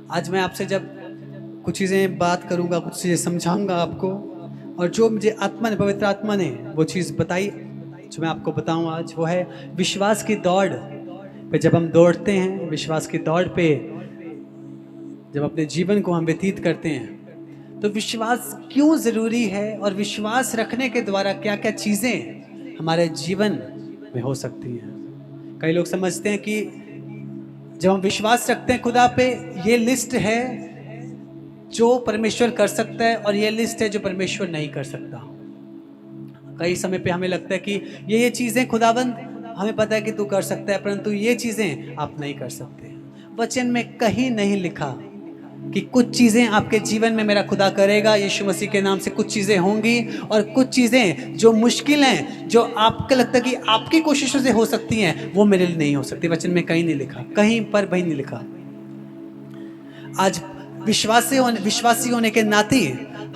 आज मैं आपसे जब कुछ चीज़ें बात करूंगा, कुछ चीज़ें समझाऊंगा आपको, और जो मुझे आत्मा ने, पवित्र आत्मा ने वो चीज़ बताई जो मैं आपको बताऊं आज, वो है विश्वास की दौड़ पे। जब हम दौड़ते हैं विश्वास की दौड़ पे, जब अपने जीवन को हम व्यतीत करते हैं, तो विश्वास क्यों ज़रूरी है और विश्वास रखने के द्वारा क्या क्या चीज़ें हमारे जीवन में हो सकती हैं। कई लोग समझते हैं कि जब हम विश्वास रखते हैं खुदा पे, ये लिस्ट है जो परमेश्वर कर सकता है और ये लिस्ट है जो परमेश्वर नहीं कर सकता। कई समय पे हमें लगता है कि ये चीज़ें खुदाबंद हमें पता है कि तू कर सकता है, परंतु ये चीज़ें आप नहीं कर सकते। वचन में कहीं नहीं लिखा कि कुछ चीज़ें आपके जीवन में मेरा खुदा करेगा, यीशु मसीह के नाम से कुछ चीज़ें होंगी, और कुछ चीज़ें जो मुश्किल हैं, जो आपको लगता है कि आपकी कोशिशों से हो सकती हैं, वो मेरे लिए नहीं हो सकती। वचन में कहीं नहीं लिखा, कहीं पर भी नहीं लिखा। आज विश्वासी होने के नाते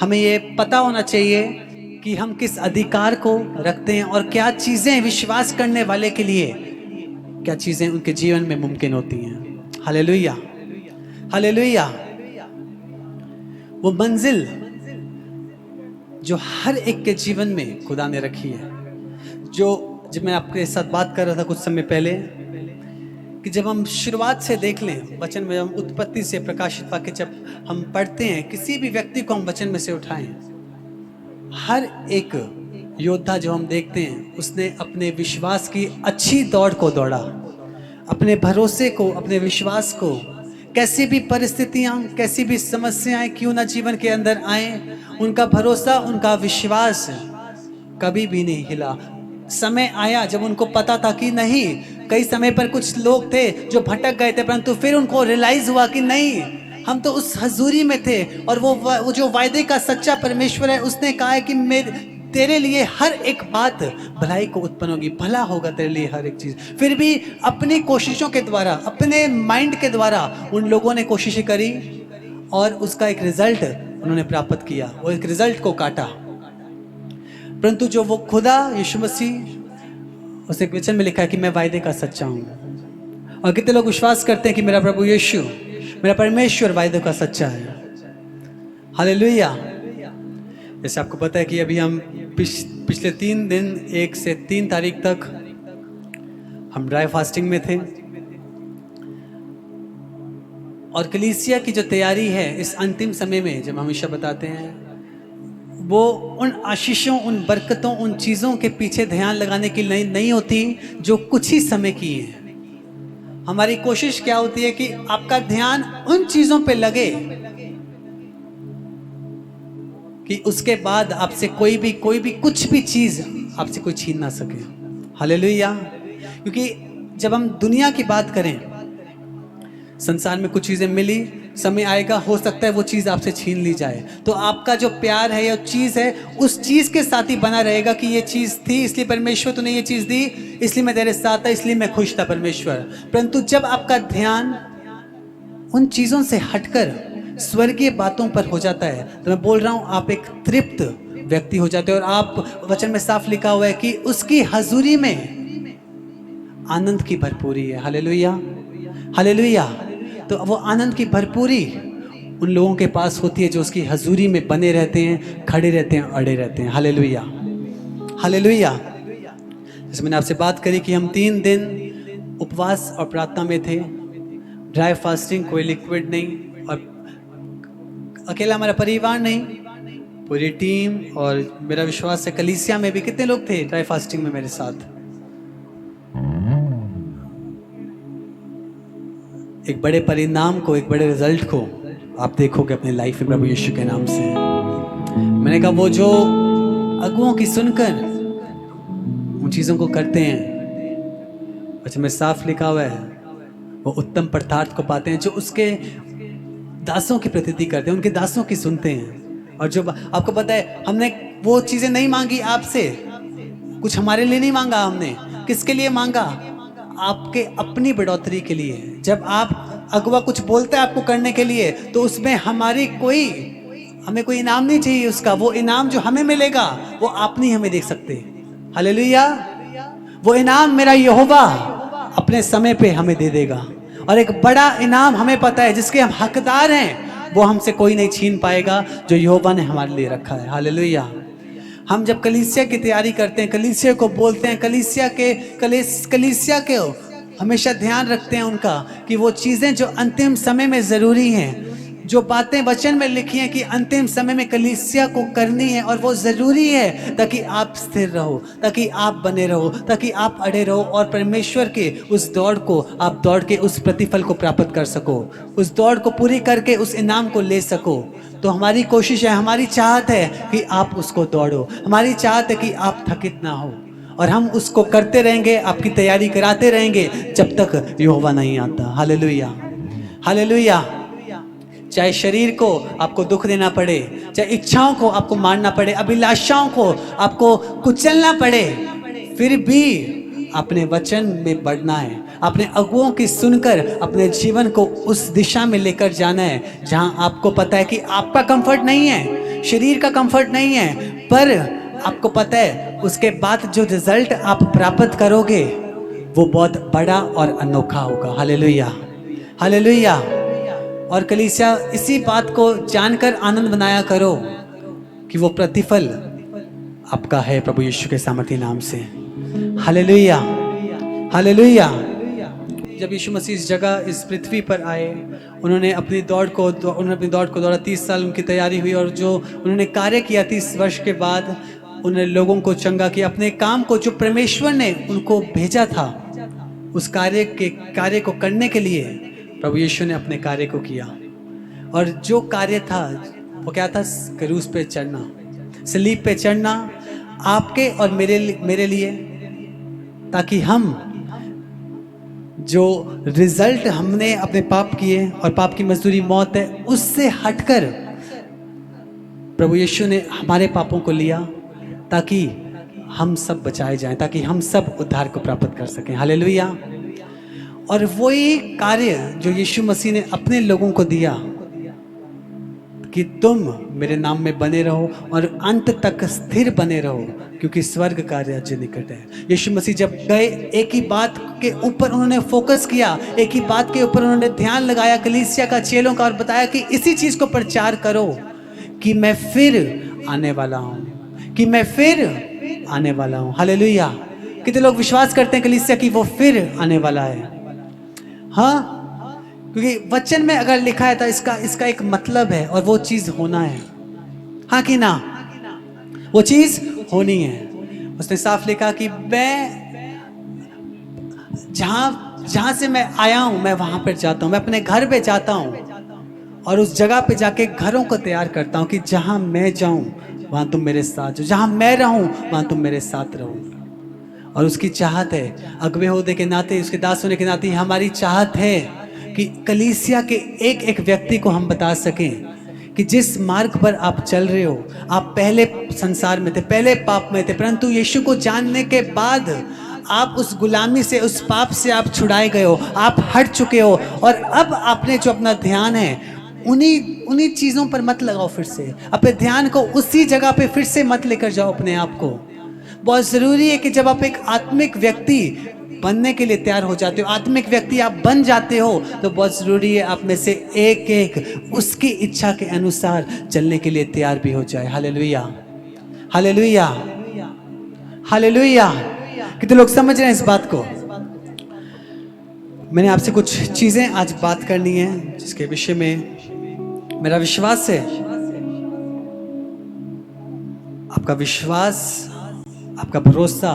हमें ये पता होना चाहिए कि हम किस अधिकार को रखते हैं और क्या चीज़ें विश्वास करने वाले के लिए, क्या चीज़ें उनके जीवन में मुमकिन होती हैं। Hallelujah, hallelujah. वो मंजिल जो हर एक के जीवन में खुदा ने रखी है, जब मैं आपके साथ बात कर रहा था कुछ समय पहले, कि जब हम शुरुआत से देख लें वचन में, हम उत्पत्ति से प्रकाशित वाक्य जब हम पढ़ते हैं, किसी भी व्यक्ति को हम वचन में से उठाएं, हर एक योद्धा जो हम देखते हैं उसने अपने विश्वास की अच्छी दौड़ को दौड़ा, अपने भरोसे को, अपने विश्वास को, कैसी भी परिस्थितियां, कैसी भी समस्याएं क्यों ना जीवन के अंदर आए, उनका भरोसा, उनका विश्वास कभी भी नहीं हिला। समय आया जब उनको पता था कि नहीं, कई समय पर कुछ लोग थे जो भटक गए थे, परंतु फिर उनको रियलाइज हुआ कि नहीं, हम तो उस हजूरी में थे, और वो जो वायदे का सच्चा परमेश्वर है, उसने कहा है कि तेरे लिए हर एक बात भलाई को उत्पन्न होगी, भला होगा तेरे लिए हर एक चीज़। फिर भी अपनी कोशिशों के द्वारा, अपने माइंड के द्वारा उन लोगों ने कोशिशें करी और उसका एक रिजल्ट उन्होंने प्राप्त किया, वो एक रिजल्ट को काटा। परंतु जो वो खुदा यीशु मसीह, उस एक वचन में लिखा है कि मैं वायदे का सच्चा हूँ, और कितने लोग विश्वास करते हैं कि मेरा प्रभु यीशु, मेरा परमेश्वर वायदे का सच्चा है। हालेलुया। जैसे आपको पता है कि अभी हम पिछले 3 दिन, 1 से 3 तारीख तक हम ड्राई फास्टिंग में थे, और कलीसिया की जो तैयारी है इस अंतिम समय में, जब हमेशा बताते हैं, वो उन आशीषों, उन बरकतों, उन चीज़ों के पीछे ध्यान लगाने की नहीं होती जो कुछ ही समय की है। हमारी कोशिश क्या होती है कि आपका ध्यान उन चीज़ों पे लगे कि उसके बाद आपसे कोई भी कुछ भी चीज़ आपसे कोई छीन ना सके। हालेलुया। क्योंकि जब हम दुनिया की बात करें, संसार में कुछ चीज़ें मिली, समय आएगा हो सकता है वो चीज़ आपसे छीन ली जाए, तो आपका जो प्यार है या चीज़ है, उस चीज़ के साथ ही बना रहेगा कि ये चीज़ थी, इसलिए परमेश्वर तूने ये चीज़ दी, इसलिए मैं तेरे साथ था, इसलिए मैं खुश था परमेश्वर। परंतु जब आपका ध्यान उन चीज़ों से हटकर स्वर्गीय बातों पर हो जाता है, तो मैं बोल रहा हूँ आप एक तृप्त व्यक्ति हो जाते हो, और आप, वचन में साफ लिखा हुआ है कि उसकी हजूरी में आनंद की भरपूरी है। Hallelujah, hallelujah. तो वो आनंद की भरपूरी उन लोगों के पास होती है जो उसकी हजूरी में बने रहते हैं, खड़े रहते हैं, अड़े रहते हैं। Hallelujah, hallelujah. जैसे मैंने आपसे बात करी कि हम 3 दिन उपवास और प्रार्थना में थे, ड्राई फास्टिंग, कोई लिक्विड नहीं, और अकेला हमारा परिवार नहीं, पूरी टीम, और मेरा विश्वास है कलीसिया में भी कितने लोग थे ड्राई फास्टिंग में मेरे साथ। एक बड़े परिणाम को, एक बड़े रिजल्ट को आप देखोगे अपनी लाइफ में प्रभु यीशु के नाम से। मैंने कहा वो जो अगुओं की सुनकर उन चीज़ों को करते हैं, वचन में साफ लिखा हुआ है, वो उत्तम पदार्थ को पाते हैं, जो उसके दासों की प्रतीति करते हैं, उनके दासों की सुनते हैं। और जो आपको पता है, हमने वो चीज़ें नहीं मांगी आपसे, कुछ हमारे लिए नहीं मांगा हमने, किसके लिए मांगा? आपके अपनी बढ़ोतरी के लिए। जब आप अगुआ कुछ बोलते हैं आपको करने के लिए, तो उसमें हमें कोई इनाम नहीं चाहिए उसका, वो इनाम जो हमें मिलेगा वो आप नहीं हमें देख सकते। हालेलुया। वो इनाम मेरा यहोवा अपने समय पे हमें दे देगा। और एक बड़ा इनाम हमें पता है जिसके हम हकदार हैं, वो हमसे कोई नहीं छीन पाएगा, जो यहोवा ने हमारे लिए रखा है। हालेलुया। हम जब कलीसिया की तैयारी करते हैं, कलीसिया को बोलते हैं, कलीसिया के हमेशा ध्यान रखते हैं उनका कि वो चीज़ें जो अंतिम समय में ज़रूरी हैं, जो बातें वचन में लिखी हैं कि अंतिम समय में कलीसिया को करनी है और वो ज़रूरी है, ताकि आप स्थिर रहो, ताकि आप बने रहो, ताकि आप अड़े रहो और परमेश्वर के उस दौड़ को आप दौड़ के उस प्रतिफल को प्राप्त कर सको, उस दौड़ को पूरी करके उस इनाम को ले सको। तो हमारी कोशिश है, हमारी चाहत है कि आप उसको दौड़ो, हमारी चाहत है कि आप थकित ना हो, और हम उसको करते रहेंगे, आपकी तैयारी कराते रहेंगे जब तक यहोवा नहीं आता। Hallelujah, hallelujah. चाहे शरीर को आपको दुख देना पड़े, चाहे इच्छाओं को आपको मारना पड़े, अभिलाषाओं को आपको कुचलना पड़े, फिर भी अपने वचन में बढ़ना है, अपने अगुओं की सुनकर अपने जीवन को उस दिशा में लेकर जाना है जहां आपको पता है कि आपका कंफर्ट नहीं है, शरीर का कंफर्ट नहीं है, पर आपको पता है उसके बाद जो रिजल्ट आप प्राप्त करोगे वो बहुत बड़ा और अनोखा होगा। Hallelujah, hallelujah. और कलीसिया इसी बात को जानकर आनंद बनाया करो कि वो प्रतिफल आपका है प्रभु यीशु के सामर्थी नाम से। Hallelujah, hallelujah. जब यीशु मसीह इस जगह इस पृथ्वी पर आए, उन्होंने अपनी दौड़ को दौड़ा, 30 साल उनकी तैयारी हुई, और जो उन्होंने कार्य किया 30 वर्ष के बाद, उन्होंने लोगों को चंगा किया, अपने काम को जो परमेश्वर ने उनको भेजा था उस कार्य को करने के लिए प्रभु यीशु ने अपने कार्य को किया। और जो कार्य था वो क्या था? क्रूस पे चढ़ना, सलीब पे चढ़ना, आपके और मेरे लिए, ताकि हम जो रिजल्ट हमने अपने पाप किए, और पाप की मजदूरी मौत है, उससे हटकर प्रभु यीशु ने हमारे पापों को लिया ताकि हम सब बचाए जाएं, ताकि हम सब उद्धार को प्राप्त कर सकें। हालेलुया। और वही कार्य जो यीशु मसीह ने अपने लोगों को दिया कि तुम मेरे नाम में बने रहो और अंत तक स्थिर बने रहो, क्योंकि स्वर्ग का राज्य निकट है। यीशु मसीह जब गए, एक ही बात के ऊपर उन्होंने फोकस किया, एक ही बात के ऊपर उन्होंने ध्यान लगाया कलीसिया का, चेलों का, और बताया कि इसी चीज को प्रचार करो कि मैं फिर आने वाला हूँ, कि मैं फिर आने वाला हूँ। हालेलुया। कितने लोग विश्वास करते हैं कलीसिया कि वो फिर आने वाला है? हाँ, क्योंकि वचन में अगर लिखा है तो इसका एक मतलब है, और वो चीज होना है। हाँ कि ना? वो चीज होनी है। उसने साफ लिखा कि मैं जहां से मैं आया हूं, मैं वहां पर जाता हूं, मैं अपने घर पे जाता हूं और उस जगह पे जाके घरों को तैयार करता हूं कि जहां मैं जाऊं वहां तुम मेरे साथ हो, जहां मैं रहूं वहां तुम मेरे साथ रहो। और उसकी चाहत है, अगुवे होने के नाते, उसके दास होने के नाते हमारी चाहत है कि कलीसिया के एक एक व्यक्ति को हम बता सकें कि जिस मार्ग पर आप चल रहे हो, आप पहले संसार में थे, पहले पाप में थे, परंतु यीशु को जानने के बाद आप उस गुलामी से, उस पाप से आप छुड़ाए गए हो, आप हट चुके हो, और अब आपने जो अपना ध्यान है उन्हीं चीज़ों पर मत लगाओ, फिर से अपने ध्यान को उसी जगह पे फिर से मत लेकर जाओ अपने आप को। बहुत ज़रूरी है कि जब आप एक आत्मिक व्यक्ति बनने के लिए तैयार हो जाते हो, आत्मिक व्यक्ति आप बन जाते हो, तो बहुत ज़रूरी है आप में से एक एक उसकी इच्छा के अनुसार चलने के लिए तैयार भी हो जाए। Hallelujah, hallelujah, hallelujah. कितने लोग समझ रहे हैं इस बात को? मैंने आपसे कुछ चीज़ें आज बात करनी है जिसके विषय में मेरा विश्वास है, आपका विश्वास, आपका भरोसा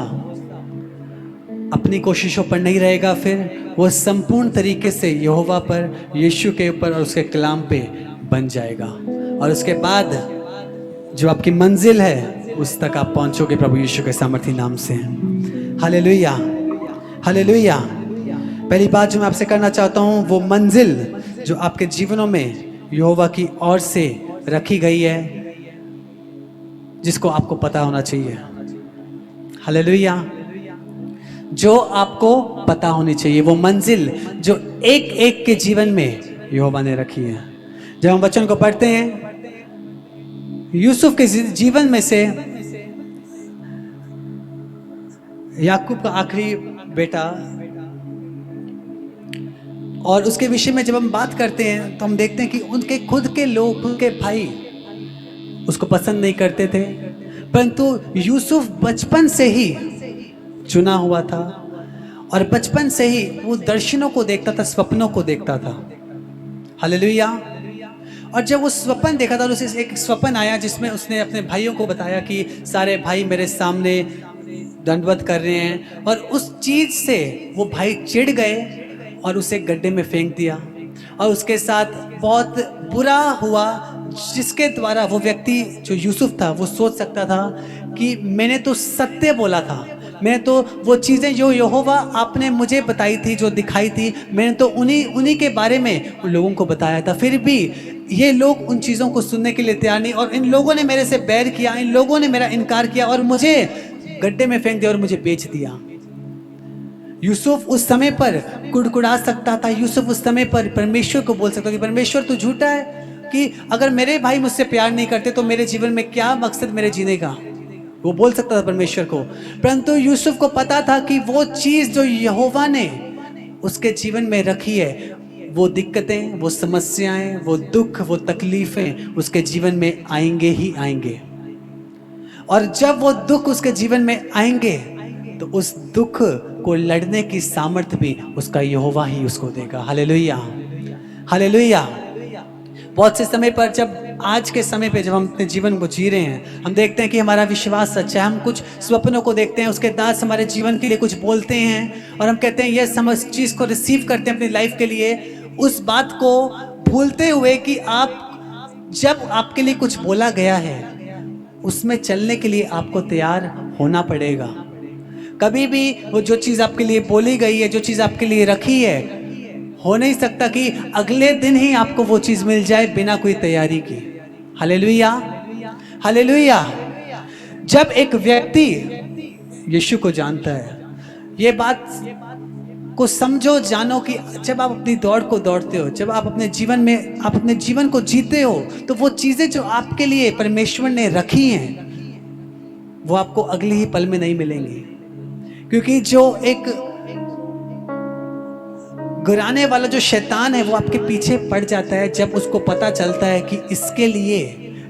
अपनी कोशिशों पर नहीं रहेगा, फिर वो संपूर्ण तरीके से यहोवा पर, यीशु के ऊपर और उसके कलाम पे बन जाएगा, और उसके बाद जो आपकी मंजिल है उस तक आप पहुंचोगे प्रभु यीशु के सामर्थी नाम से। Hallelujah, hallelujah. पहली बात जो मैं आपसे करना चाहता हूँ, वो मंजिल जो आपके जीवनों में यहोवा की ओर से रखी गई है, जिसको आपको पता होना चाहिए। हालेलुया। जो आपको पता होनी चाहिए, वो मंजिल जो एक एक के जीवन में यहोवा ने रखी है। जब हम वचन को पढ़ते हैं, यूसुफ के जीवन में से याकूब का आखिरी बेटा, और उसके विषय में जब हम बात करते हैं तो हम देखते हैं कि उनके खुद के लोग, उनके भाई उसको पसंद नहीं करते थे, परंतु यूसुफ बचपन से ही चुना हुआ था और बचपन से ही वो दर्शनों को देखता था, स्वप्नों को देखता था। हालेलुया। और जब वो स्वप्न देखा था, उसे एक स्वप्न आया जिसमें उसने अपने भाइयों को बताया कि सारे भाई मेरे सामने दंडवत कर रहे हैं, और उस चीज से वो भाई चिढ़ गए और उसे गड्ढे में फेंक दिया। और उसके साथ बहुत बुरा हुआ, जिसके द्वारा वो व्यक्ति जो यूसुफ था वो सोच सकता था कि मैंने तो सत्य बोला था, मैंने तो वो चीज़ें जो यहोवा आपने मुझे बताई थी, जो दिखाई थी, मैंने तो उन्हीं के बारे में उन लोगों को बताया था। फिर भी ये लोग उन चीज़ों को सुनने के लिए तैयार नहीं, और इन लोगों ने मेरे से बैर किया, इन लोगों ने मेरा इनकार किया और मुझे गड्ढे में फेंक दिया और मुझे बेच दिया। यूसुफ उस समय पर कुड़कुड़ा सकता था, यूसुफ उस समय पर परमेश्वर को बोल सकता था कि परमेश्वर तू झूठा है, कि अगर मेरे भाई मुझसे प्यार नहीं करते तो मेरे जीवन में क्या मकसद मेरे जीने का, वो बोल सकता था परमेश्वर को। परंतु यूसुफ को पता था कि वो चीज़ जो यहोवा ने उसके जीवन में रखी है, वो दिक्कतें, वो समस्याएं, वो दुख, वो तकलीफें उसके जीवन में आएंगे ही आएंगे। और जब वो दुख उसके जीवन में आएंगे तो उस दुख को लड़ने की सामर्थ्य भी उसका यहोवा ही उसको देगा। Hallelujah, hallelujah. बहुत से समय पर, जब आज के समय पे जब हम अपने जीवन को जी रहे हैं, हम देखते हैं कि हमारा विश्वास सच्चा है, हम कुछ स्वप्नों को देखते हैं, उसके दास हमारे जीवन के लिए कुछ बोलते हैं और हम कहते हैं ये समझ चीज़ को रिसीव करते हैं अपनी लाइफ के लिए, उस बात को भूलते हुए कि आप जब आपके लिए कुछ बोला गया है उसमें चलने के लिए आपको तैयार होना पड़ेगा। कभी भी वो जो चीज़ आपके लिए बोली गई है, जो चीज़ आपके लिए रखी है, हो नहीं सकता कि अगले दिन ही आपको वो चीज़ मिल जाए बिना कोई तैयारी की। Hallelujah, hallelujah. जब एक व्यक्ति यीशु को जानता है, ये बात को समझो, जानो कि जब आप अपनी दौड़ को दौड़ते हो, जब आप अपने जीवन में, आप अपने जीवन को जीते हो, तो वो चीज़ें जो आपके लिए परमेश्वर ने रखी हैं वो आपको अगले ही पल में नहीं मिलेंगी। क्योंकि जो एक गिराने वाला जो शैतान है वो आपके पीछे पड़ जाता है जब उसको पता चलता है कि इसके लिए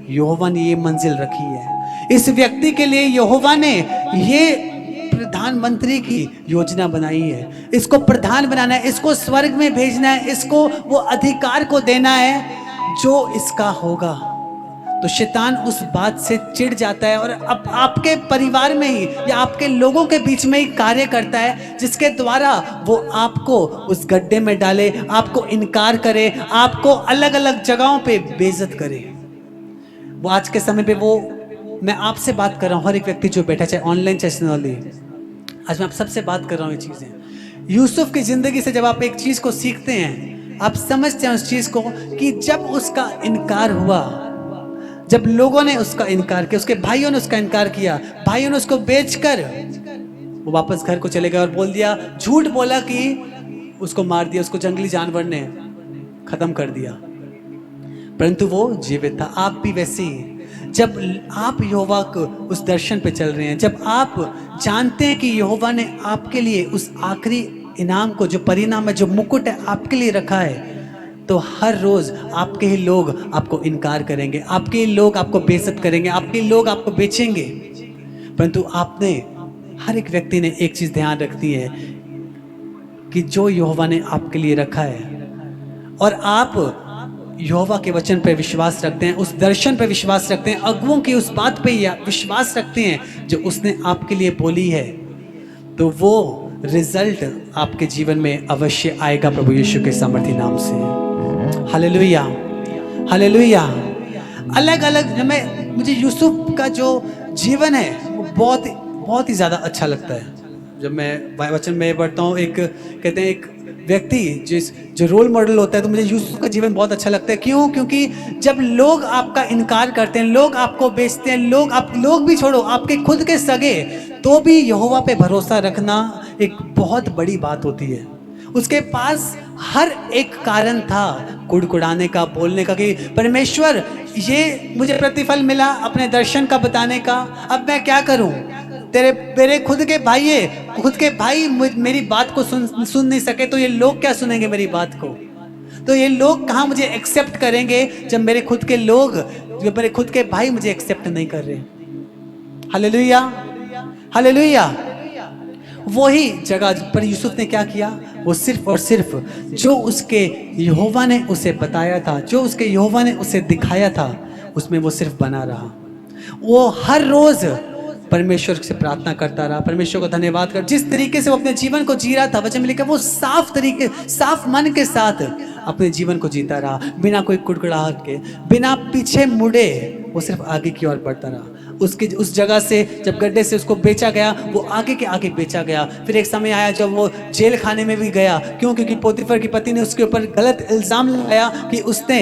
यहोवा ने ये मंजिल रखी है, इस व्यक्ति के लिए यहोवा ने ये प्रधानमंत्री की योजना बनाई है, इसको प्रधान बनाना है, इसको स्वर्ग में भेजना है, इसको वो अधिकार को देना है जो इसका होगा। तो शैतान उस बात से चिढ़ जाता है और अब आपके परिवार में ही या आपके लोगों के बीच में ही कार्य करता है, जिसके द्वारा वो आपको उस गड्ढे में डाले, आपको इनकार करे, आपको अलग अलग जगहों पे बेइज्जत करे। वो आज के समय पे, वो मैं आपसे बात कर रहा हूँ, हर एक व्यक्ति जो बैठा, चाहे ऑनलाइन चाहे सुनली, आज मैं आप सबसे बात कर रहा हूँ ये चीज़ें। यूसुफ की ज़िंदगी से जब आप एक चीज़ को सीखते हैं, आप समझते हैं उस चीज़ को कि जब उसका इनकार हुआ, जब लोगों ने उसका इनकार किया, उसके भाइयों ने उसका इनकार किया, भाइयों ने उसको बेचकर वो वापस घर को चले गए और बोल दिया, झूठ बोला कि उसको मार दिया, उसको जंगली जानवर ने खत्म कर दिया, परंतु वो जीवित था। आप भी वैसे ही, जब आप यहोवा को उस दर्शन पे चल रहे हैं, जब आप जानते हैं कि यहोवा ने आपके लिए उस आखिरी इनाम को, जो परिणाम है, जो मुकुट है, आपके लिए रखा है, तो हर रोज आपके ही लोग आपको इनकार करेंगे, आपके ही लोग आपको बेइज्जत करेंगे, आपके ही लोग आपको बेचेंगे। परंतु आपने, हर एक व्यक्ति ने एक चीज ध्यान रखती है कि जो यहोवा ने आपके लिए रखा है, और आप यहोवा के वचन पर विश्वास रखते हैं, उस दर्शन पर विश्वास रखते हैं, अगुओं की उस बात पे विश्वास रखते हैं जो उसने आपके लिए बोली है, तो वो रिजल्ट आपके जीवन में अवश्य आएगा प्रभु यीशु के सामर्थी नाम से। Hallelujah, hallelujah. अलग अलग, मुझे यूसुफ का जो जीवन है वो बहुत ही ज़्यादा अच्छा लगता है। जब मैं वचन में पढ़ता हूँ, एक कहते हैं एक व्यक्ति जो रोल मॉडल होता है, तो मुझे यूसुफ का जीवन बहुत अच्छा लगता है। क्यों? क्योंकि जब लोग आपका इनकार करते हैं, लोग आपको बेचते हैं, लोग भी छोड़ो, आपके खुद के सगे, तो भी यहोवा पे भरोसा रखना एक बहुत बड़ी बात होती है। उसके पास हर एक कारण था कुड़कुड़ाने का, बोलने का कि परमेश्वर ये मुझे प्रतिफल मिला अपने दर्शन का बताने का, अब मैं क्या करूं? तेरे मेरे खुद के भाई है, खुद के भाई मेरी बात को सुन नहीं सके तो ये लोग क्या सुनेंगे मेरी बात को? तो ये लोग कहाँ मुझे एक्सेप्ट करेंगे जब मेरे खुद के लोग, जो मेरे खुद के भाई मुझे एक्सेप्ट नहीं कर रहे। Hallelujah, hallelujah. वही जगह पर यूसुफ ने क्या किया, वो सिर्फ और सिर्फ जो उसके यहोवा ने उसे बताया था, जो उसके यहोवा ने उसे दिखाया था, उसमें वो सिर्फ बना रहा। वो हर रोज परमेश्वर से प्रार्थना करता रहा, परमेश्वर को धन्यवाद कर, जिस तरीके से वो अपने जीवन को जी रहा था, वचन में लिखा वो साफ तरीके, साफ मन के साथ अपने जीवन को जीता रहा, बिना कोई कुड़कुड़ाहट के, बिना पीछे मुड़े, वो सिर्फ आगे की ओर बढ़ता रहा। उसकी उस जगह से जब गड्ढे से उसको बेचा गया, वो आगे के आगे बेचा गया। फिर एक समय आया जब वो जेल खाने में भी गया। क्यों? क्योंकि पोतीफर की पत्नी ने उसके ऊपर गलत इल्जाम लगाया कि उसने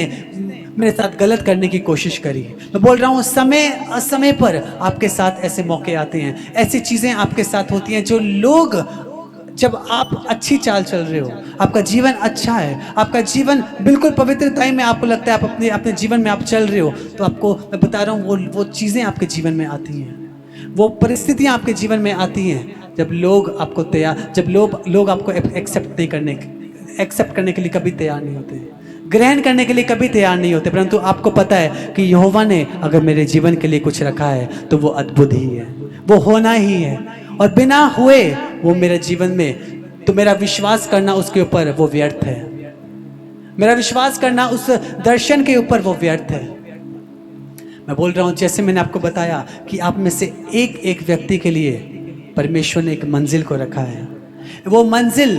मेरे साथ गलत करने की कोशिश करी। मैं बोल रहा हूँ समय असमय पर आपके साथ ऐसे मौके आते हैं, ऐसी चीज़ें आपके साथ होती हैं जो लोग, जब आप अच्छी चाल चल रहे हो, आपका जीवन अच्छा है, आपका जीवन बिल्कुल पवित्रता में आपको लगता है, आप अपने अपने जीवन में आप चल रहे हो, तो आपको मैं बता रहा हूँ वो चीज़ें आपके जीवन में आती हैं, वो परिस्थितियाँ आपके जीवन में आती हैं जब लोग आपको जब लोग आपको एक्सेप्ट करने के लिए कभी तैयार नहीं होते, ग्रहण करने के लिए कभी तैयार नहीं होते। परंतु आपको पता है कि यहोवा ने अगर मेरे जीवन के लिए कुछ रखा है तो वो अद्भुत ही है, वो होना ही है, और बिना हुए वो मेरे जीवन में, तो मेरा विश्वास करना उसके ऊपर वो व्यर्थ है, मेरा विश्वास करना उस दर्शन के ऊपर वो व्यर्थ है। मैं बोल रहा हूँ, जैसे मैंने आपको बताया कि आप में से एक एक व्यक्ति के लिए परमेश्वर ने एक मंजिल को रखा है। वो मंजिल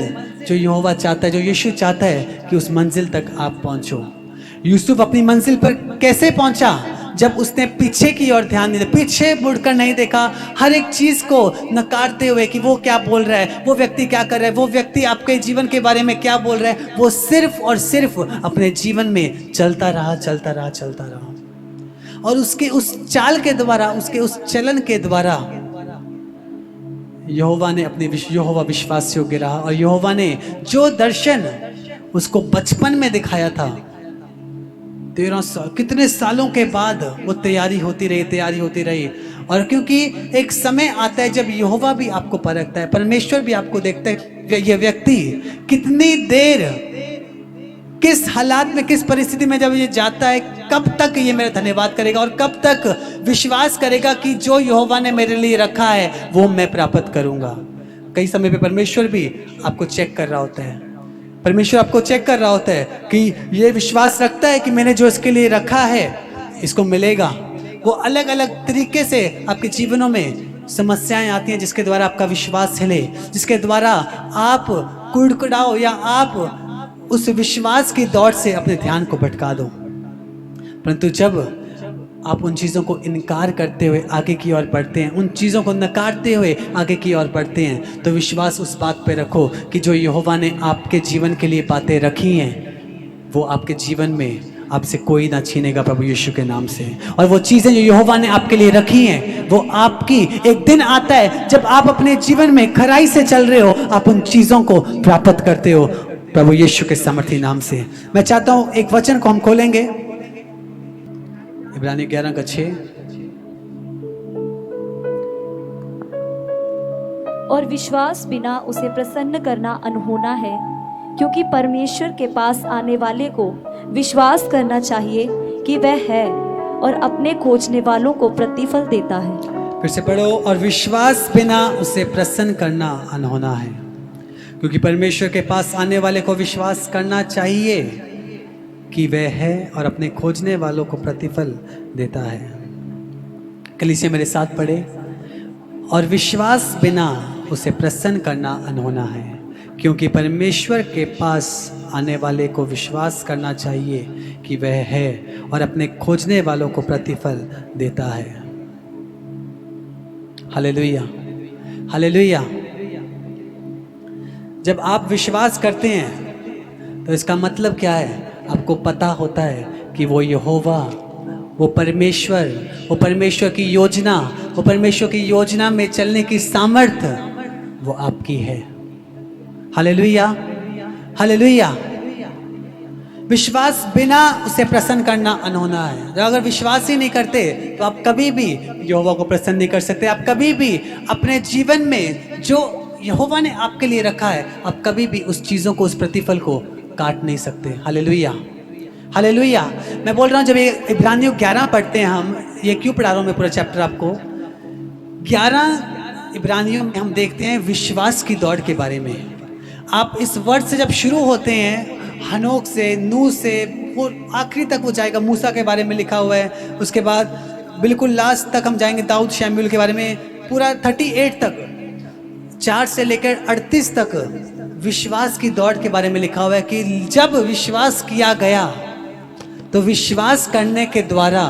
जो यहोवा चाहता है, जो यीशु चाहता है कि उस मंजिल तक आप पहुंचो। यूसुफ अपनी मंजिल पर कैसे पहुंचा? जब उसने पीछे की ओर ध्यान नहीं दिया, पीछे मुड़कर नहीं देखा, हर एक चीज को नकारते हुए कि वो क्या बोल रहा है, वो व्यक्ति क्या कर रहा है, वो व्यक्ति आपके जीवन के बारे में क्या बोल रहा है, वो सिर्फ और सिर्फ अपने जीवन में चलता रहा, चलता रहा, चलता रहा। और उसके उस चाल के द्वारा, उसके उस चलन के द्वारा यहोवा ने यहोवा विश्वास योग्य रहा। और यहोवा ने जो दर्शन उसको बचपन में दिखाया था, 13 साल, कितने सालों के बाद वो तैयारी होती रही। और क्योंकि एक समय आता है जब यहोवा भी आपको परखता है, परमेश्वर भी आपको देखता है ये व्यक्ति कितनी देर, किस हालात में, किस परिस्थिति में जब ये जाता है, कब तक ये मेरा धन्यवाद करेगा और कब तक विश्वास करेगा कि जो यहोवा ने मेरे लिए रखा है वो मैं प्राप्त करूंगा। कई समय पे परमेश्वर भी आपको चेक कर रहा होता है, परमेश्वर आपको चेक कर रहा होता है कि ये विश्वास रखता है कि मैंने जो इसके लिए रखा है इसको मिलेगा। वो अलग अलग तरीके से आपके जीवनों में समस्याएं आती हैं जिसके द्वारा आपका विश्वास हिले, जिसके द्वारा आप कुड़कुड़ाओ या आप उस विश्वास की दौड़ से अपने ध्यान को भटका दो। परंतु जब आप उन चीज़ों को इनकार करते हुए आगे की ओर बढ़ते हैं, उन चीज़ों को नकारते हुए आगे की ओर बढ़ते हैं, तो विश्वास उस बात पे रखो कि जो यहोवा ने आपके जीवन के लिए बातें रखी हैं वो आपके जीवन में आपसे कोई ना छीनेगा प्रभु यीशु के नाम से। और वो चीज़ें जो यहोवा ने आपके लिए रखी हैं वो आपकी, एक दिन आता है जब आप अपने जीवन में खराई से चल रहे हो, आप उन चीज़ों को प्राप्त करते हो प्रभु यीशु के सामर्थी नाम से। मैं चाहता हूँ एक वचन को हम खोलेंगे, इब्रानी 11:6। और विश्वास बिना उसे प्रसन्न करना अनहोना है, क्योंकि परमेश्वर के पास आने वाले को विश्वास करना चाहिए कि वह है और अपने खोजने वालों को प्रतिफल देता है। फिर से पढ़ो, और विश्वास बिना उसे प्रसन्न करना अनहोना है, क्योंकि परमेश्वर के पास आने वाले को विश्वास करना चाहिए कि वह है और अपने खोजने वालों को प्रतिफल देता है। कलीसिया मेरे साथ पढ़े, और विश्वास बिना उसे प्रसन्न करना अनहोना है, क्योंकि परमेश्वर के पास आने वाले को विश्वास करना चाहिए कि वह है और अपने खोजने वालों को प्रतिफल देता है। Hallelujah, hallelujah. जब आप विश्वास करते हैं तो इसका मतलब क्या है? आपको पता होता है कि वो यहोवा, वो परमेश्वर की योजना, वो परमेश्वर की योजना में चलने की सामर्थ्य वो आपकी है। Hallelujah, hallelujah. विश्वास बिना उसे प्रसन्न करना अनहोना है। अगर विश्वास ही नहीं करते तो आप कभी भी यहोवा को प्रसन्न नहीं कर सकते। आप कभी भी अपने जीवन में जो यहोवा ने आपके लिए रखा है, आप कभी भी उस चीज़ों को, उस प्रतिफल को काट नहीं सकते। Hallelujah, hallelujah. मैं बोल रहा हूँ, जब ये इब्रानियों 11 पढ़ते हैं हम, ये क्यों पढ़ा रहा हूँ मैं पूरा चैप्टर आपको, 11 इब्रानियों में हम देखते हैं विश्वास की दौड़ के बारे में। आप इस वर्ड से जब शुरू होते हैं, हनोक से, नूह से, वो आखिरी तक वो जाएगा, मूसा के बारे में लिखा हुआ है। उसके बाद बिल्कुल लास्ट तक हम जाएंगे, दाऊद शमूएल के बारे में, पूरा 38 तक, 4 से लेकर 38 तक विश्वास की दौड़ के बारे में लिखा हुआ है कि जब विश्वास किया गया तो विश्वास करने के द्वारा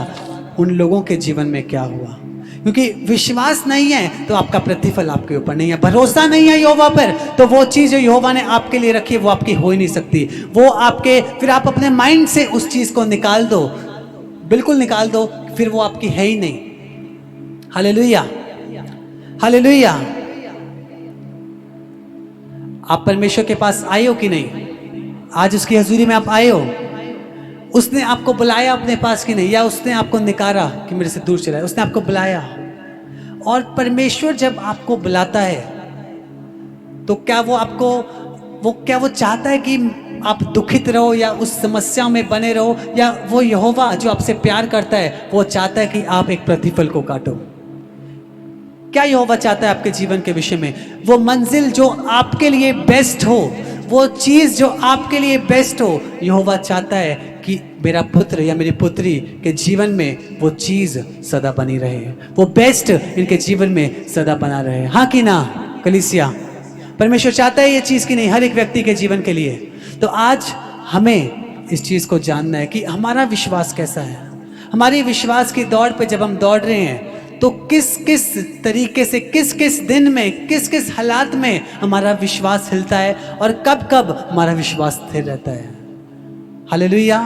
उन लोगों के जीवन में क्या हुआ। क्योंकि विश्वास नहीं है तो आपका प्रतिफल आपके ऊपर नहीं है, भरोसा नहीं है यहोवा पर, तो वो चीज़ जो यहोवा ने आपके लिए रखी है वो आपकी हो ही नहीं सकती। वो आपके, फिर आप अपने माइंड से उस चीज़ को निकाल दो, बिल्कुल निकाल दो, फिर वो आपकी है ही नहीं। Hallelujah, hallelujah. आप परमेश्वर के पास आए हो कि नहीं? आज उसकी हजूरी में आप आए हो? उसने आपको बुलाया अपने पास कि नहीं, या उसने आपको निकारा कि मेरे से दूर चला है? उसने आपको बुलाया। और परमेश्वर जब आपको बुलाता है तो क्या वो चाहता है कि आप दुखित रहो या उस समस्या में बने रहो, या वो यहोवा जो आपसे प्यार करता है वो चाहता है कि आप एक प्रतिफल को काटो? क्या यहोवा चाहता है आपके जीवन के विषय में? वो मंजिल जो आपके लिए बेस्ट हो, वो चीज़ जो आपके लिए बेस्ट हो, यहोवा चाहता है कि मेरा पुत्र या मेरी पुत्री के जीवन में वो चीज़ सदा बनी रहे, वो बेस्ट इनके जीवन में सदा बना रहे। हाँ कि ना कलीसिया? परमेश्वर चाहता है ये चीज़ कि नहीं, हर एक व्यक्ति के जीवन के लिए। तो आज हमें इस चीज़ को जानना है कि हमारा विश्वास कैसा है। हमारी विश्वास की दौड़ पे जब हम दौड़ रहे हैं तो किस किस तरीके से, किस किस दिन में, किस किस हालात में हमारा विश्वास हिलता है और कब कब हमारा विश्वास स्थिर रहता है। हालेलुया।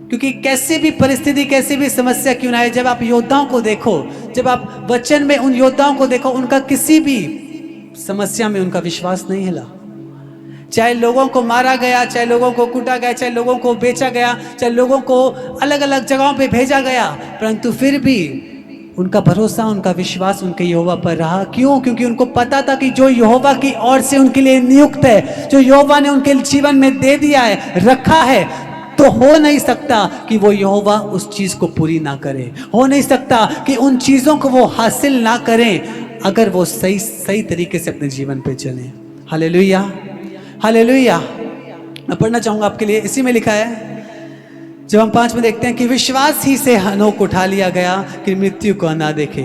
क्योंकि कैसे भी परिस्थिति, कैसे भी समस्या क्यों ना आए, जब आप योद्धाओं को देखो, जब आप वचन में उन योद्धाओं को देखो, उनका किसी भी समस्या में उनका विश्वास नहीं हिला। चाहे लोगों को मारा गया, चाहे लोगों को कूटा गया, चाहे लोगों को बेचा गया, चाहे लोगों को अलग अलग जगहों पे भेजा गया, परंतु फिर भी उनका भरोसा, उनका विश्वास उनके यहोवा पर रहा। क्यों? क्योंकि उनको पता था कि जो यहोवा की ओर से उनके लिए नियुक्त है, जो यहोवा ने उनके जीवन में दे दिया है, रखा है, तो हो नहीं सकता कि वो यहोवा उस चीज़ को पूरी ना करे। हो नहीं सकता कि उन चीज़ों को वो हासिल ना करें अगर वो सही तरीके से अपने जीवन पे चलें। Hallelujah, hallelujah. मैं पढ़ना चाहूँगा आपके लिए, इसी में लिखा है, जब हम 5 में देखते हैं कि विश्वास ही से हनोक उठा लिया गया कि मृत्यु को ना देखे।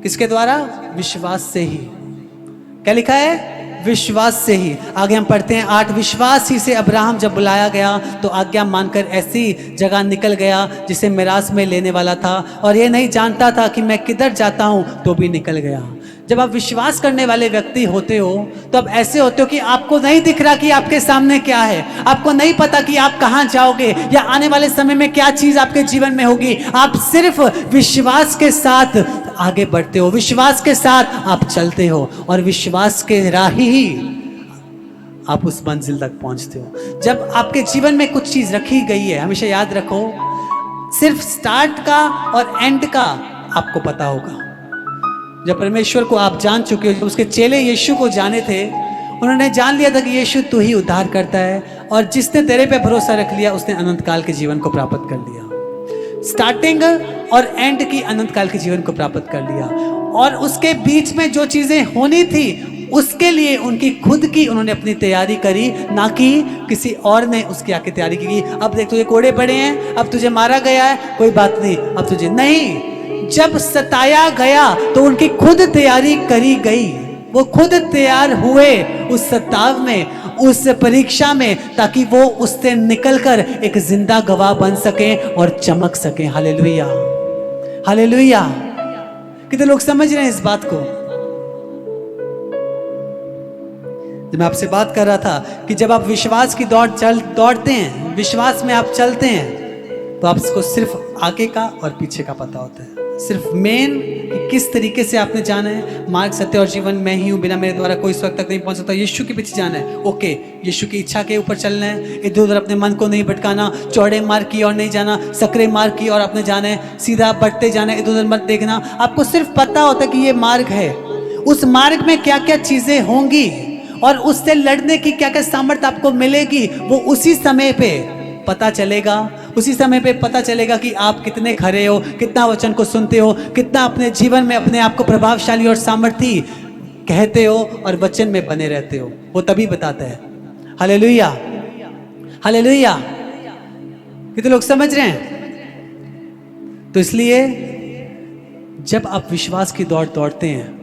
किसके द्वारा? विश्वास से ही। क्या लिखा है? विश्वास से ही। आगे हम पढ़ते हैं 8, विश्वास ही से अब्राहम जब बुलाया गया तो आज्ञा मानकर ऐसी जगह निकल गया जिसे मिरास में लेने वाला था, और ये नहीं जानता था कि मैं किधर जाता हूँ, तो भी निकल गया। जब आप विश्वास करने वाले व्यक्ति होते हो तो आप ऐसे होते हो कि आपको नहीं दिख रहा कि आपके सामने क्या है, आपको नहीं पता कि आप कहाँ जाओगे या आने वाले समय में क्या चीज़ आपके जीवन में होगी। आप सिर्फ विश्वास के साथ आगे बढ़ते हो, विश्वास के साथ आप चलते हो, और विश्वास के राह ही आप उस मंजिल तक पहुँचते हो। जब आपके जीवन में कुछ चीज़ रखी गई है, हमेशा याद रखो, सिर्फ स्टार्ट का और एंड का आपको पता होगा। जब परमेश्वर को आप जान चुके हो, जब उसके चेले यीशु को जाने थे, उन्होंने जान लिया था कि यीशु तू ही उद्धार करता है, और जिसने तेरे पे भरोसा रख लिया उसने अनंत काल के जीवन को प्राप्त कर लिया। स्टार्टिंग और एंड की अनंत काल के जीवन को प्राप्त कर लिया, और उसके बीच में जो चीज़ें होनी थी उसके लिए उनकी खुद की उन्होंने अपनी तैयारी करी, ना कि किसी और ने उसकी आके तैयारी की। अब देख तुझे कोड़े पड़े हैं, अब तुझे मारा गया है, कोई बात नहीं, अब तुझे नहीं। जब सताया गया तो उनकी खुद तैयारी करी गई, वो खुद तैयार हुए उस सताव में, उस परीक्षा में, ताकि वो उससे निकलकर एक जिंदा गवाह बन सके और चमक सके। Hallelujah, hallelujah. कितने लोग समझ रहे हैं इस बात को? जब मैं आपसे बात कर रहा था कि जब आप विश्वास की दौड़ते हैं, विश्वास में आप चलते हैं, तो आपको सिर्फ आगे का और पीछे का पता होता है। सिर्फ मेन कि किस तरीके से आपने जाना है, मार्ग सत्य और जीवन मैं ही हूँ, बिना मेरे द्वारा कोई स्वर्ग तक नहीं पहुंच सकता, यीशु के पीछे जाना है। ओके, यीशु की इच्छा के ऊपर चलना है, इधर उधर अपने मन को नहीं भटकाना, चौड़े मार्ग की ओर नहीं जाना, सकरे मार्ग की ओर आपने जाना है, सीधा बढ़ते जाना है, इधर उधर मत देखना। आपको सिर्फ पता होता है कि ये मार्ग है, उस मार्ग में क्या क्या चीजें होंगी और उससे लड़ने की क्या क्या सामर्थ्य आपको मिलेगी, वो उसी समय पे पता चलेगा। उसी समय पे पता चलेगा कि आप कितने खरे हो, कितना वचन को सुनते हो, कितना अपने जीवन में अपने आप को प्रभावशाली और सामर्थी कहते हो और वचन में बने रहते हो, वो तभी बताता है। Hallelujah, hallelujah. कितने लोग समझ रहे हैं? तो इसलिए जब आप विश्वास की दौड़ दौड़ते हैं,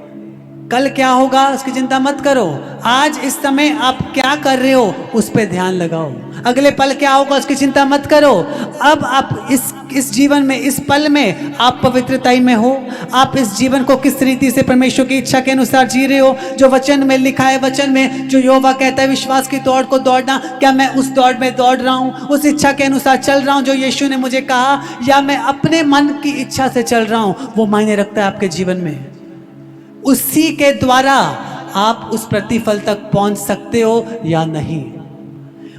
कल क्या होगा उसकी चिंता मत करो, आज इस समय आप क्या कर रहे हो उस पर ध्यान लगाओ। अगले पल क्या होगा उसकी चिंता मत करो। अब आप इस जीवन में, इस पल में आप पवित्रता में हो, आप इस जीवन को किस रीति से परमेश्वर की इच्छा के अनुसार जी रहे हो, जो वचन में लिखा है, वचन में जो यहोवा कहता है विश्वास की दौड़ को दौड़ना, क्या मैं उस दौड़ में दौड़ रहा हूँ, उस इच्छा के अनुसार चल रहा हूँ जो यीशु ने मुझे कहा, या मैं अपने मन की इच्छा से चल रहा हूँ। वो मायने रखता है आपके जीवन में। उसी के द्वारा आप उस प्रतिफल तक पहुंच सकते हो या नहीं।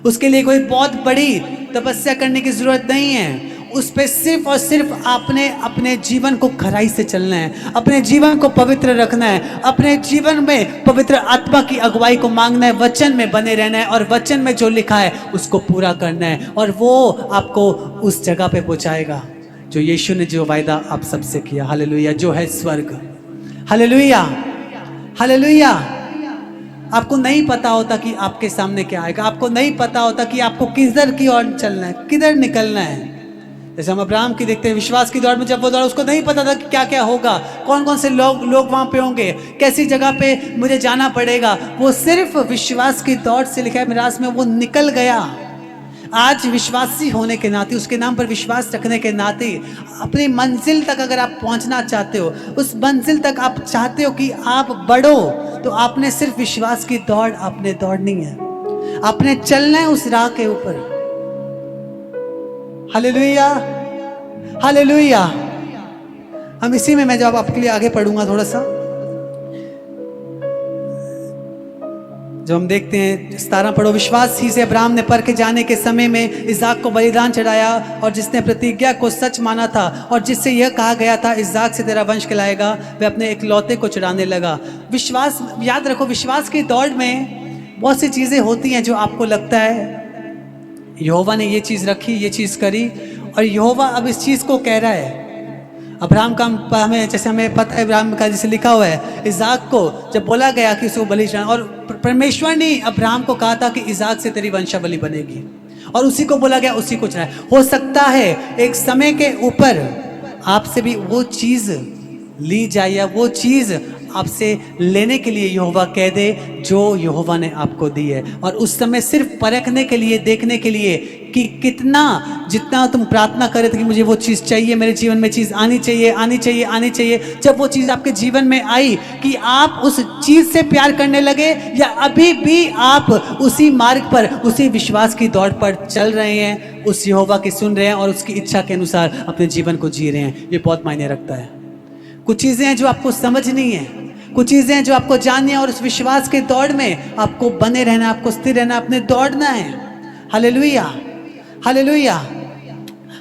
उसके लिए कोई बहुत बड़ी तपस्या करने की जरूरत नहीं है। उस पे सिर्फ और सिर्फ आपने अपने जीवन को खराई से चलना है, अपने जीवन को पवित्र रखना है, अपने जीवन में पवित्र आत्मा की अगुवाई को मांगना है, वचन में बने रहना है और वचन में जो लिखा है उसको पूरा करना है, और वो आपको उस जगह पे पहुंचाएगा जो यीशु ने जो वायदा आप सबसे किया। हालेलुया, जो है स्वर्ग। Hallelujah, hallelujah. आपको नहीं पता होता कि आपके सामने क्या आएगा, आपको नहीं पता होता कि आपको किधर की ओर चलना है, किधर निकलना है। जैसे हम अब्राहम की देखते हैं, विश्वास की दौड़ में जब वो दौड़ा, उसको नहीं पता था कि क्या क्या होगा, कौन कौन से लोग वहां पे होंगे, कैसी जगह पे मुझे जाना पड़ेगा। वो सिर्फ विश्वास की दौड़ से लिखा है मिरास में वो निकल गया। आज विश्वासी होने के नाते, उसके नाम पर विश्वास रखने के नाते, अपनी मंजिल तक अगर आप पहुंचना चाहते हो, उस मंजिल तक आप चाहते हो कि आप बढ़ो, तो आपने सिर्फ विश्वास की दौड़ आपने दौड़नी है, आपने चलना है उस राह के ऊपर। Hallelujah, hallelujah. हम इसी में, मैं जब आपके लिए आगे पढ़ूंगा थोड़ा सा, जब हम देखते हैं 17 पढ़ो, विश्वास ही से अब्राहम ने पर के जाने के समय में इसहाक को बलिदान चढ़ाया, और जिसने प्रतिज्ञा को सच माना था और जिससे यह कहा गया था इसहाक से तेरा वंश कहलाएगा, वह अपने इकलौते को चढ़ाने लगा। विश्वास, याद रखो, विश्वास की दौड़ में बहुत सी चीज़ें होती हैं जो आपको लगता है यहोवा ने ये चीज़ रखी, ये चीज़ करी, और यहोवा अब इस चीज़ को कह रहा है। अब्राहम का हमें, जैसे हमें पता है, अब्राहम का जैसे लिखा हुआ है, इसहाक को जब बोला गया कि उसको बलि चढ़ाना, और परमेश्वर ने अब्राहम को कहा था कि इसहाक से तेरी वंशावली बनेगी, और उसी को बोला गया, उसी को चढ़ाया। हो सकता है एक समय के ऊपर आपसे भी वो चीज़ ली जाए, या वो चीज़ आपसे लेने के लिए यहोवा कह दे जो यहोवा ने आपको दी है, और उस समय सिर्फ परखने के लिए, देखने के लिए कि कितना, जितना तुम प्रार्थना करे थे कि मुझे वो चीज़ चाहिए, मेरे जीवन में चीज़ आनी चाहिए, आनी चाहिए, आनी चाहिए, जब वो चीज़ आपके जीवन में आई, कि आप उस चीज़ से प्यार करने लगे, या अभी भी आप उसी मार्ग पर, उसी विश्वास की दौड़ पर चल रहे हैं, उस यहोवा की सुन रहे हैं और उसकी इच्छा के अनुसार अपने जीवन को जी रहे हैं। ये बहुत मायने रखता है। कुछ चीज़ें हैं जो आपको समझनी है, कुछ चीज़ें हैं जो आपको जाननी है, और उस विश्वास के दौड़ में आपको बने रहना, आपको स्थिर रहना, अपने दौड़ना है। Hallelujah, hallelujah.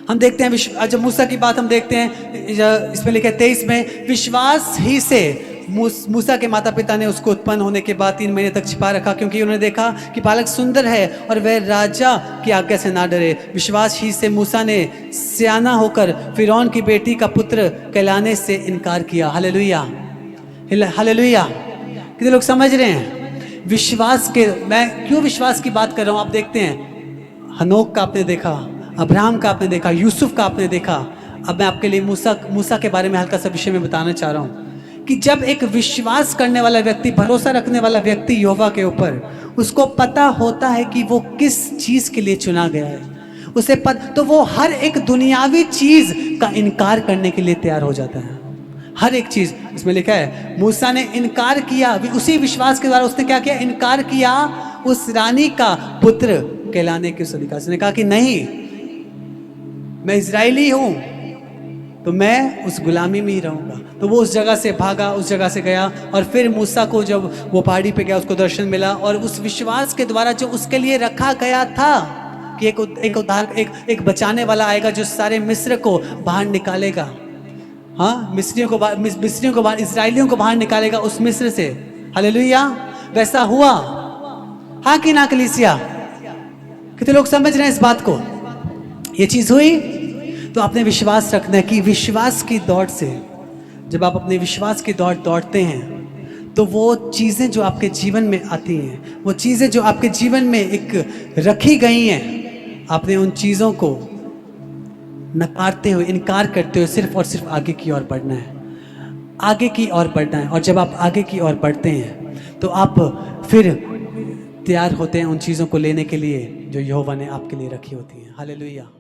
हम देखते हैं जब मूसा की बात हम देखते हैं, इसमें लिखा है 23 में, विश्वास ही से मूसा के माता पिता ने उसको उत्पन्न होने के बाद 3 महीने तक छिपा रखा, क्योंकि उन्होंने देखा कि बालक सुंदर है और वह राजा की आज्ञा से ना डरे। विश्वास ही से मूसा ने सियाना होकर फिरौन की बेटी का पुत्र कहलाने से इनकार किया। Hallelujah, hallelujah. कितने लोग समझ रहे हैं विश्वास के, मैं क्यों विश्वास की बात कर रहा हूँ? आप देखते हैं हनोक का आपने देखा, अब्राहम का आपने देखा, यूसुफ का आपने देखा। अब मैं आपके लिए मूसा के बारे में हल्का सा विषय में बताना चाह रहा हूँ कि जब एक विश्वास करने वाला व्यक्ति, भरोसा रखने वाला व्यक्ति यहोवा के ऊपर, उसको पता होता है कि वो किस चीज़ के लिए चुना गया है, उसे तो वो हर एक दुनियावी चीज़ का इनकार करने के लिए तैयार हो जाता है। हर एक चीज़, इसमें लिखा है मूसा ने इनकार किया, उसी विश्वास के द्वारा उसने क्या किया? इनकार किया उस रानी का पुत्र कहलाने के उस अधिकार से। उसने कहा कि नहीं, मैं इजरायली हूँ, तो मैं उस गुलामी में ही रहूँगा। तो वो उस जगह से भागा, उस जगह से गया, और फिर मूसा को जब वो पहाड़ी पे गया उसको दर्शन मिला, और उस विश्वास के द्वारा जो उसके लिए रखा गया था कि एक बचाने वाला आएगा जो सारे मिस्र को बाहर निकालेगा, हाँ, मिस्रियों को बाहर, इसराइलियों को बाहर निकालेगा उस मिस्र से। हालेलुया। वैसा हुआ, हाँ कि ना कलीसिया? कितने लोग समझ रहे हैं इस बात को? ये चीज हुई। तो आपने विश्वास रखना है कि विश्वास की दौड़ से, जब आप अपने विश्वास की दौड़ दौड़ते हैं तो वो चीज़ें जो आपके जीवन में आती हैं, वो चीज़ें जो आपके जीवन में एक रखी गई हैं, आपने उन चीज़ों को नकारते हुए, इनकार करते हुए सिर्फ और सिर्फ आगे की ओर बढ़ना है, आगे की ओर बढ़ना है। और जब आप आगे की ओर बढ़ते हैं तो आप फिर तैयार होते हैं उन चीज़ों को लेने के लिए जो यहोवा ने आपके लिए रखी होती हैं। हालेलुया।